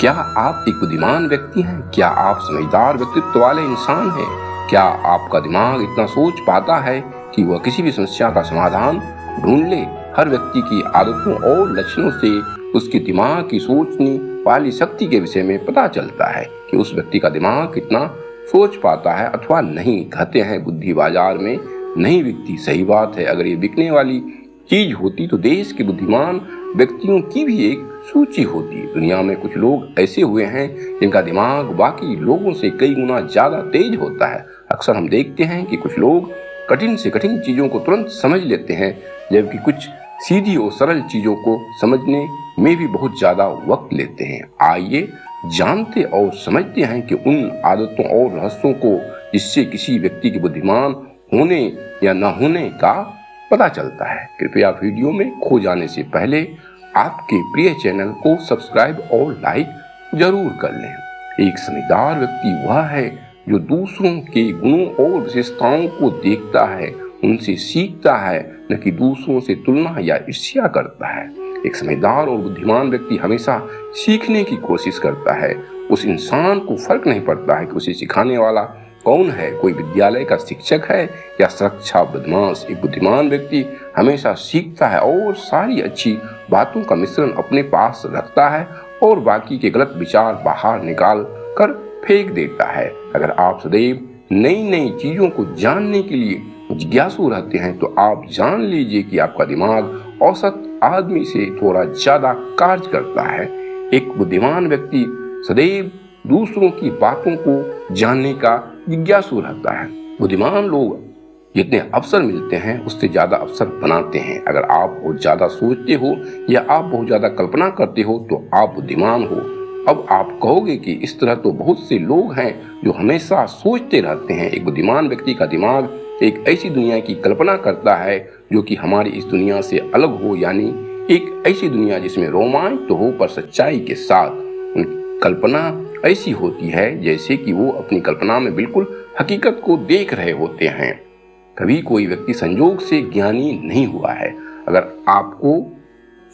क्या आप एक बुद्धिमान व्यक्ति हैं? क्या आप समझदार व्यक्तित्व वाले इंसान हैं? क्या आपका दिमाग इतना सोच पाता है कि वह किसी भी समस्या का समाधान ढूंढ ले? हर व्यक्ति की आदतों और लक्षणों से उसके दिमाग की सोचने वाली शक्ति के विषय में पता चलता है कि उस व्यक्ति का दिमाग कितना सोच पाता है अथवा नहीं। कहते हैं बुद्धि बाजार में नहीं बिकती। सही बात है। अगर ये बिकने वाली चीज होती तो देश के बुद्धिमान व्यक्तियों की भी एक सूची होती। दुनिया में कुछ लोग ऐसे हुए हैं जिनका दिमाग बाकी लोगों से कई गुना ज्यादा तेज होता है। अक्सर हम देखते हैं कि कुछ लोग कठिन से कठिन चीजों को तुरंत समझ लेते हैं, जबकि कुछ सीधी और सरल चीजों को समझने में भी बहुत ज्यादा वक्त लेते हैं। आइए जानते और समझते हैं कि उन आदतों और रहस्यों को जिससे किसी व्यक्ति के बुद्धिमान होने या न होने का पता चलता है। कृपया वीडियो में खो जाने से पहले आपके प्रिय चैनल को सब्सक्राइब और लाइक जरूर कर लें। एक समझदार व्यक्ति वह है जो दूसरों के गुणों और विशेषताओं को देखता है, उनसे सीखता है, न कि दूसरों से तुलना या ईर्ष्या करता है। एक समझदार और बुद्धिमान व्यक्ति हमेशा सीखने की कोशिश करता है। उस इंसान को फर्क नहीं पड़ता है कि उसे सिखाने वाला कौन है, कोई विद्यालय का शिक्षक है या सुरक्षा बदमाश। एक बुद्धिमान व्यक्ति हमेशा सीखता है और सारी अच्छी बातों का मिश्रण अपने पास रखता है और बाकी के गलत विचार बाहर निकाल कर फेंक देता है। अगर आप सदैव नई नई चीजों को जानने के लिए जिज्ञासु रहते हैं तो आप जान लीजिए कि आपका दिमाग औसत आदमी से थोड़ा ज्यादा कार्य करता है। एक बुद्धिमान व्यक्ति सदैव दूसरों की बातों को जानने का जिज्ञासु रहता है। बुद्धिमान लोग जितने अवसर मिलते हैं उससे ज्यादा अवसर बनाते हैं। अगर आप बहुत ज्यादा सोचते हो या आप बहुत ज्यादा कल्पना करते हो तो आप बुद्धिमान हो। अब आप कहोगे कि इस तरह तो बहुत से लोग हैं जो हमेशा सोचते रहते हैं। एक बुद्धिमान व्यक्ति का दिमाग एक ऐसी दुनिया की कल्पना करता है जो कि हमारी इस दुनिया से अलग हो, यानी एक ऐसी दुनिया जिसमें रोमांच तो हो पर सच्चाई के साथ। उनकी कल्पना ऐसी होती है जैसे कि वो अपनी कल्पना में बिल्कुल हकीकत को देख रहे होते हैं। कभी कोई व्यक्ति संजोग से ज्ञानी नहीं हुआ है। अगर आपको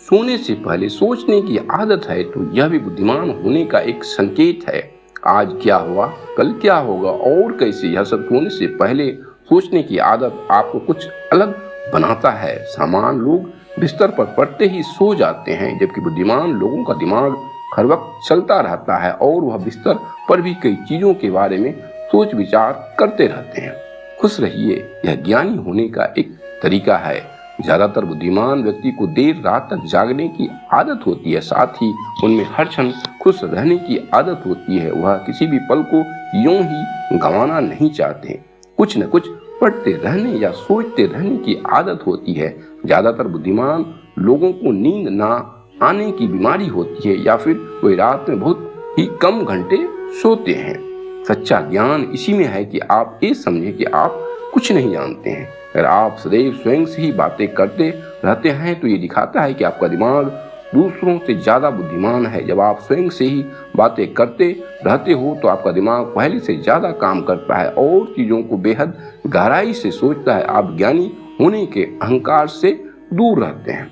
सोने से पहले सोचने की आदत है तो यह भी बुद्धिमान होने का एक संकेत है। आज क्या हुआ, कल क्या होगा और कैसे, यह सब सोने से पहले सोचने की आदत आपको कुछ अलग बनाता है। सामान्य लोग बिस्तर पर पड़ते ही सो जाते हैं, जबकि बुद्धिमान लोगों का दिमाग हर वक्त चलता रहता है और वह बिस्तर पर भी कई चीजों के बारे में सोच विचार करते रहते हैं। खुश रहिए, यह ज्ञानी होने का एक तरीका है। ज्यादातर बुद्धिमान व्यक्ति को देर रात तक जागने की आदत होती है, साथ ही उनमें हर क्षण खुश रहने की आदत होती है। वह किसी भी पल को यूं ही गंवाना नहीं चाहते। कुछ न कुछ पढ़ते रहने या सोचते रहने की आदत होती है। ज्यादातर बुद्धिमान लोगों को नींद ना आने की बीमारी होती है या फिर वे रात में बहुत ही कम घंटे सोते हैं। सच्चा ज्ञान इसी में है कि आप ये समझें कि आप कुछ नहीं जानते हैं। अगर आप सदैव स्वयं से ही बातें करते रहते हैं तो ये दिखाता है कि आपका दिमाग दूसरों से ज्यादा बुद्धिमान है। जब आप स्वयं से ही बातें करते रहते हो तो आपका दिमाग पहले से ज्यादा काम करता है और चीजों को बेहद गहराई से सोचता है। आप ज्ञानी होने के अहंकार से दूर रहते हैं।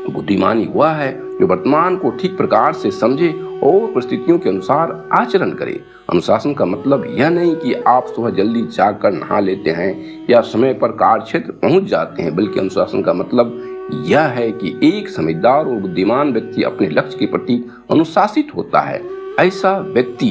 बुद्धिमानी वह है जो वर्तमान को ठीक प्रकार से समझे और परिस्थितियों के अनुसार आचरण करे। अनुशासन का मतलब यह नहीं कि आप सुबह जल्दी जागकर नहा लेते हैं या समय पर कार्य क्षेत्र पहुंच जाते हैं, बल्कि अनुशासन का मतलब यह है कि एक समझदार और बुद्धिमान व्यक्ति अपने लक्ष्य के प्रति अनुशासित होता है। ऐसा व्यक्ति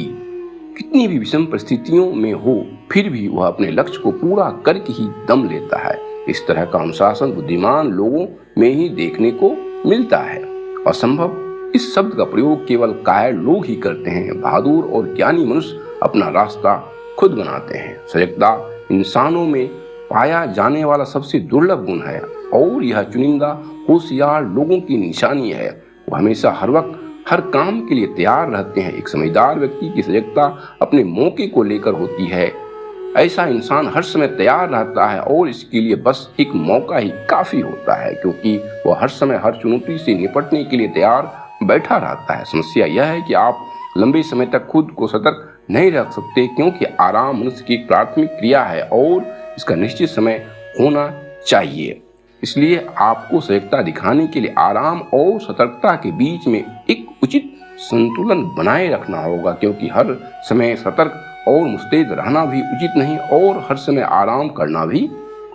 कितनी भी विषम परिस्थितियों में हो फिर भी वह अपने लक्ष्य को पूरा करके ही दम लेता है। इस तरह का अनुशासन बुद्धिमान लोगों में ही देखने को मिलता है। असंभव इस शब्द का प्रयोग केवल कायर लोग ही करते हैं। बहादुर और ज्ञानी मनुष्य अपना रास्ता खुद बनाते हैं। सजगता इंसानों में पाया जाने वाला सबसे दुर्लभ गुण है और यह चुनिंदा होशियार लोगों की निशानी है। वो हमेशा हर वक्त हर काम के लिए तैयार रहते हैं। एक समझदार व्यक्ति की सजगता अपने मौके को लेकर होती है। ऐसा इंसान हर समय तैयार रहता है और इसके लिए बस एक मौका ही काफी होता है, क्योंकि वह हर समय हर चुनौती से निपटने के लिए तैयार बैठा रहता है। समस्या यह है कि आप लंबे समय तक खुद को सतर्क नहीं रख सकते, क्योंकि आराम मनुष्य की प्राथमिक क्रिया है और इसका निश्चित समय होना चाहिए। इसलिए आपको सजगता दिखाने के लिए आराम और सतर्कता के बीच में एक उचित संतुलन बनाए रखना होगा, क्योंकि हर समय सतर्क और मुस्तैद रहना भी उचित नहीं और हर समय आराम करना भी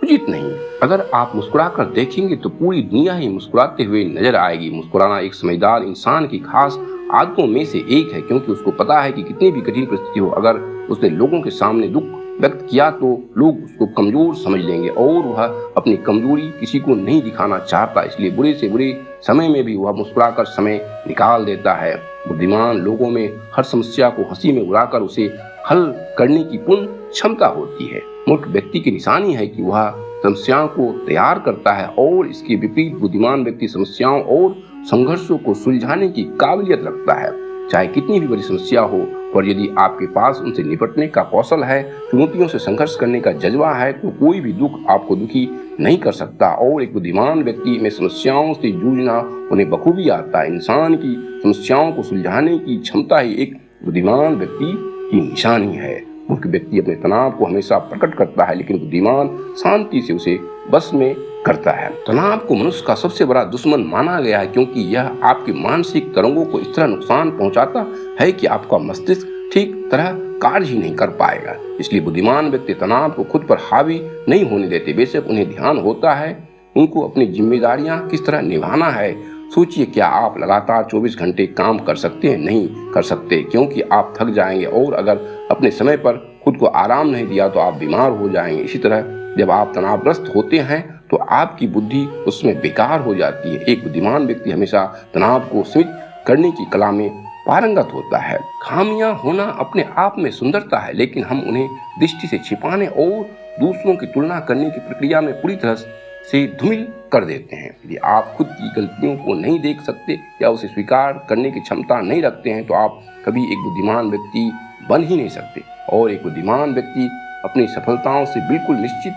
उचित नहीं। अगर आप मुस्कुराकर देखेंगे तो पूरी दुनिया ही मुस्कुराते हुए नजर आएगी। मुस्कुराना एक समझदार इंसान की खास आदतों में से एक है, क्योंकि उसको पता है कि कितनी भी कठिन परिस्थिति हो, अगर उसने लोगों के सामने दुख व्यक्त किया तो लोग उसको कमजोर समझ लेंगे और वह अपनी कमजोरी किसी को नहीं दिखाना चाहता। इसलिए बुरे से बुरे समय में भी वह मुस्कुराकर समय निकाल देता है। बुद्धिमान लोगों में हर समस्या को हंसी में उड़ाकर उसे हल करने की पूर्ण क्षमता होती है। मूर्ख व्यक्ति की निशानी है कि वह समस्याओं को तैयार करता है और इसके विपरीत बुद्धिमान व्यक्ति समस्याओं और संघर्षों को सुलझाने की काबिलियत रखता है। चाहे कितनी भी बड़ी समस्या हो, पर यदि आपके पास उनसे निपटने का कौशल है, चुनौतियों से संघर्ष करने का जज्बा है, तो कोई भी दुख आपको दुखी नहीं कर सकता। और एक बुद्धिमान व्यक्ति में समस्याओं से जूझना उन्हें बखूबी आता है। इंसान की समस्याओं को सुलझाने की क्षमता ही एक बुद्धिमान व्यक्ति की निशानी है। मूर्ख व्यक्ति अपने तनाव को हमेशा प्रकट करता है, लेकिन बुद्धिमान शांति से उसे बस में करता है। तनाव को मनुष्य का सबसे बड़ा दुश्मन माना गया है, क्योंकि यह आपकी मानसिक तरंगों को इस तरह नुकसान पहुंचाता है कि आपका मस्तिष्क ठीक तरह कार्य ही नहीं कर पाएगा। इसलिए बुद्धिमान व्यक्ति तनाव को खुद पर हावी नहीं होने देते। बेशक उन्हें ध्यान होता है उनको अपनी जिम्मेदारियां किस तरह निभाना है। सोचिए, क्या आप लगातार 24 घंटे काम कर सकते हैं? नहीं कर सकते, क्योंकि आप थक जाएंगे और अगर अपने समय पर खुद को आराम नहीं दिया तो आप बीमार हो जाएंगे। इसी तरह जब आप तनावग्रस्त होते हैं तो आपकी बुद्धि उसमें बेकार हो जाती है। एक बुद्धिमान व्यक्ति हमेशा तनाव को सीमित करने की कला में पारंगत होता है। खामियां होना अपने आप में सुंदरता है, लेकिन हम उन्हें दृष्टि से छिपाने और दूसरों की तुलना करने की प्रक्रिया में पूरी तरह से धूमिल कर देते हैं। यदि आप खुद की गलतियों को नहीं देख सकते या उसे स्वीकार करने की क्षमता नहीं रखते हैं तो आप कभी एक बुद्धिमान व्यक्ति बन ही नहीं सकते। और एक बुद्धिमान व्यक्ति अपनी सफलताओं से बिल्कुल निश्चित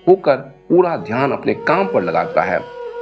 होकर पूरा ध्यान अपने काम पर लगाता है।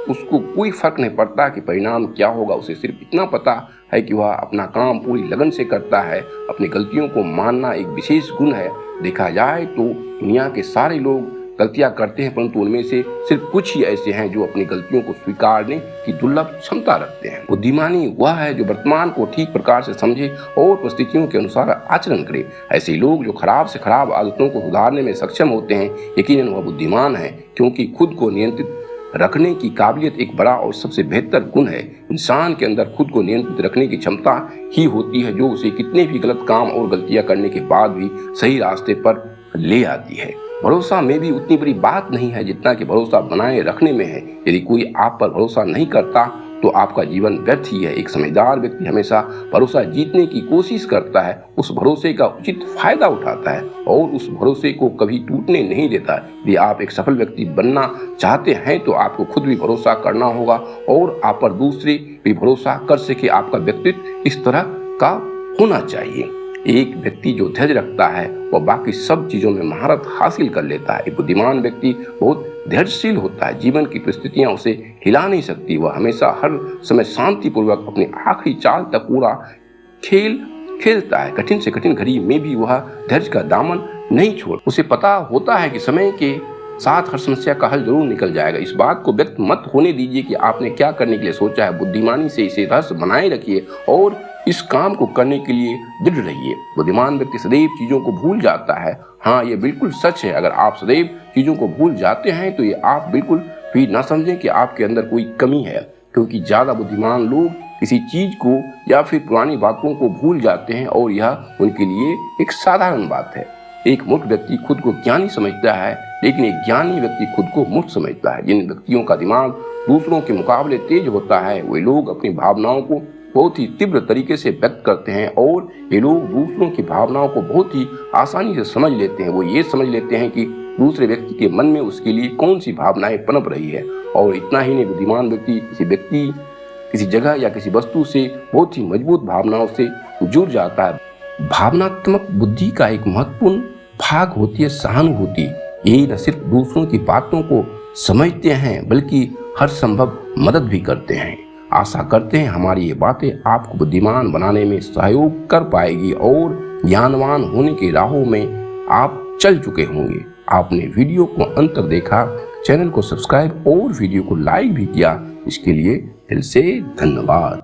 उसको कोई फर्क नहीं पड़ता कि परिणाम क्या होगा, उसे सिर्फ इतना पता है कि वह अपना काम पूरी लगन से करता है। अपनी गलतियों को मानना एक विशेष गुण है। देखा जाए तो दुनिया के सारे लोग गलतियां करते हैं, परंतु उनमें से सिर्फ कुछ ही ऐसे हैं जो अपनी गलतियों को स्वीकारने की दुर्लभ क्षमता रखते हैं। बुद्धिमानी वह है जो वर्तमान को ठीक प्रकार से समझे और परिस्थितियों के अनुसार आचरण करे। ऐसे लोग जो खराब से खराब आदतों को सुधारने में सक्षम होते हैं, यकीनन वह बुद्धिमान है, क्योंकि खुद को नियंत्रित रखने की काबिलियत एक बड़ा और सबसे बेहतर गुण है। इंसान के अंदर खुद को नियंत्रित रखने की क्षमता ही होती है जो उसे कितने भी गलत काम और गलतियां करने के बाद भी सही रास्ते पर ले आती है। भरोसा में भी उतनी बड़ी बात नहीं है जितना कि भरोसा बनाए रखने में है। यदि कोई आप पर भरोसा नहीं करता तो आपका जीवन व्यर्थ ही है। एक समझदार व्यक्ति हमेशा भरोसा जीतने की कोशिश करता है, उस भरोसे का उचित फायदा उठाता है और उस भरोसे को कभी टूटने नहीं देता। यदि आप एक सफल व्यक्ति बनना चाहते हैं तो आपको खुद भी भरोसा करना होगा और आप पर दूसरे भी भरोसा कर सके। आपका व्यक्तित्व इस तरह का होना चाहिए। एक व्यक्ति जो धैर्य रखता है वह बाकी सब चीजों में महारत हासिल कर लेता है। एक बुद्धिमान व्यक्ति बहुत धैर्यशील होता है। जीवन की परिस्थितियां उसे हिला नहीं सकती। वह हमेशा हर समय शांतिपूर्वक अपनी आखिरी चाल तक पूरा खेल खेलता है। कठिन से कठिन घड़ी में भी वह धैर्य का दामन नहीं छोड़। उसे पता होता है कि समय के साथ हर समस्या का हल जरूर निकल जाएगा। इस बात को व्यक्त मत होने दीजिए कि आपने क्या करने के लिए सोचा है। बुद्धिमानी से इसे रहस्य बनाए रखिए और इस काम को करने के लिए दृढ़ रहिए। बुद्धिमान व्यक्ति सदैव चीजों को भूल जाता है। हाँ, ये बिल्कुल सच है। अगर आप सदैव चीजों को भूल जाते हैं तो ये आप बिल्कुल भी ना समझें कि आपके अंदर कोई कमी है, क्योंकि ज्यादा बुद्धिमान लोग किसी चीज को या फिर पुरानी बातों को भूल जाते हैं और यह उनके लिए एक साधारण बात है। एक मूर्ख व्यक्ति खुद को ज्ञानी समझता है, लेकिन एक ज्ञानी व्यक्ति खुद को मूर्ख समझता है। जिन व्यक्तियों का दिमाग दूसरों के मुकाबले तेज होता है वे लोग अपनी भावनाओं को बहुत ही तीव्र तरीके से व्यक्त करते हैं और ये लोग दूसरों की भावनाओं को बहुत ही आसानी से समझ लेते हैं। वो ये समझ लेते हैं कि दूसरे व्यक्ति के मन में उसके लिए कौन सी भावनाएं पनप रही है। और इतना ही नहीं, बुद्धिमान व्यक्ति किसी जगह या किसी वस्तु से बहुत ही मजबूत भावनाओं से जुड़ जाता है। भावनात्मक बुद्धि का एक महत्वपूर्ण भाग होती है सहानुभूति। यही न सिर्फ दूसरों की बातों को समझते हैं बल्कि हर संभव मदद भी करते हैं। आशा करते हैं हमारी ये बातें आपको बुद्धिमान बनाने में सहयोग कर पाएगी और ज्ञानवान होने की राहों में आप चल चुके होंगे। आपने वीडियो को अंत तक देखा, चैनल को सब्सक्राइब और वीडियो को लाइक भी किया, इसके लिए दिल से धन्यवाद।